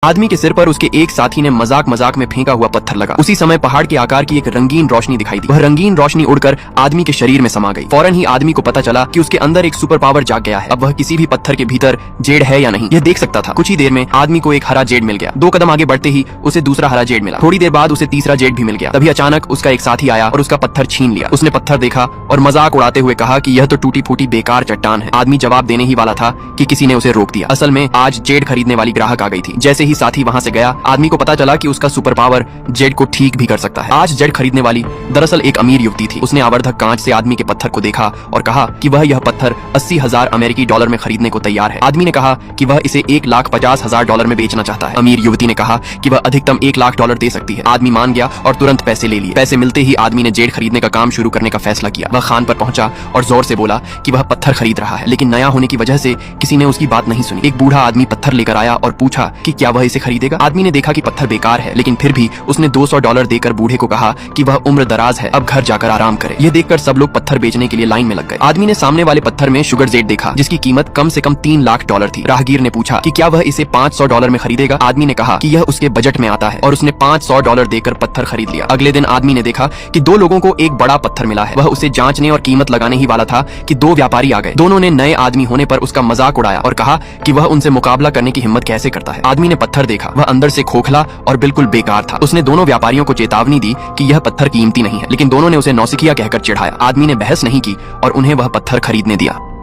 आदमी के सिर पर उसके एक साथी ने मजाक मजाक में फेंका हुआ पत्थर लगा। उसी समय पहाड़ के आकार की एक रंगीन रोशनी दिखाई दी। वह रंगीन रोशनी उड़कर आदमी के शरीर में समा गई। फौरन ही आदमी को पता चला कि उसके अंदर एक सुपर पावर जाग गया है। अब वह किसी भी पत्थर के भीतर जेड है या नहीं यह देख सकता था। कुछ ही देर में आदमी को एक हरा जेड मिल गया। 2 कदम आगे बढ़ते ही उसे दूसरा हरा जेड मिला। थोड़ी देर बाद उसे तीसरा जेड भी मिल गया। तभी अचानक उसका एक साथी आया और उसका पत्थर छीन लिया। उसने पत्थर देखा और मजाक उड़ाते हुए कहा कि यह तो टूटी फूटी बेकार चट्टान है। आदमी जवाब देने ही वाला था कि किसी ने उसे रोक दिया। असल में आज जेड खरीदने वाली ग्राहक आ गई थी। जैसे ही साथी वहां से गया आदमी को पता चला कि उसका सुपर पावर जेड को ठीक भी कर सकता है। आज जेड खरीदने वाली दरअसल एक अमीर युवती थी। उसने आवर्धक कांच से आदमी के पत्थर को देखा और कहा कि वह यह पत्थर 80,000 अमेरिकी डॉलर में खरीदने को तैयार है। आदमी ने कहा कि वह इसे $1,50,000 में बेचना चाहता है। अमीर युवती ने कहा कि वह अधिकतम $1,00,000 दे सकती है। आदमी मान गया और तुरंत पैसे ले लिए। पैसे मिलते ही आदमी ने जेड खरीदने का काम शुरू करने का फैसला किया। वह खान पर पहुंचा और जोर से बोला कि वह पत्थर खरीद रहा है, लेकिन नया होने की वजह से किसी ने उसकी बात नहीं सुनी। एक बूढ़ा आदमी पत्थर लेकर आया और पूछा कि क्या वह इसे खरीदेगा। आदमी ने देखा कि पत्थर बेकार है, लेकिन फिर भी उसने $200 देकर बूढ़े को कहा कि वह उम्र दराज है, अब घर जाकर आराम करे। यह देखकर सब लोग पत्थर बेचने के लिए लाइन में लग गए। आदमी ने सामने वाले पत्थर में शुगर जेड देखा, जिसकी कीमत कम से कम $3,00,000 थी। राहगीर ने पूछा कि क्या वह इसे $500 में खरीदेगा। आदमी ने कहा कि यह उसके बजट में आता है और उसने $500 देकर पत्थर खरीद लिया। अगले दिन आदमी ने देखा कि 2 लोगों को एक बड़ा पत्थर मिला है। वह उसे जांचने और कीमत लगाने ही वाला था कि 2 व्यापारी आ गए। दोनों ने नए आदमी होने पर उसका मजाक उड़ाया और कहा कि वह उनसे मुकाबला करने की हिम्मत कैसे करता है। आदमी ने पत्थर देखा, वह अंदर से खोखला और बिल्कुल बेकार था। उसने दोनों व्यापारियों को चेतावनी दी कि यह पत्थर कीमती नहीं है, लेकिन दोनों ने उसे नौसिखिया कहकर चिढ़ाया। आदमी ने बहस नहीं की और उन्हें वह पत्थर खरीदने दिया।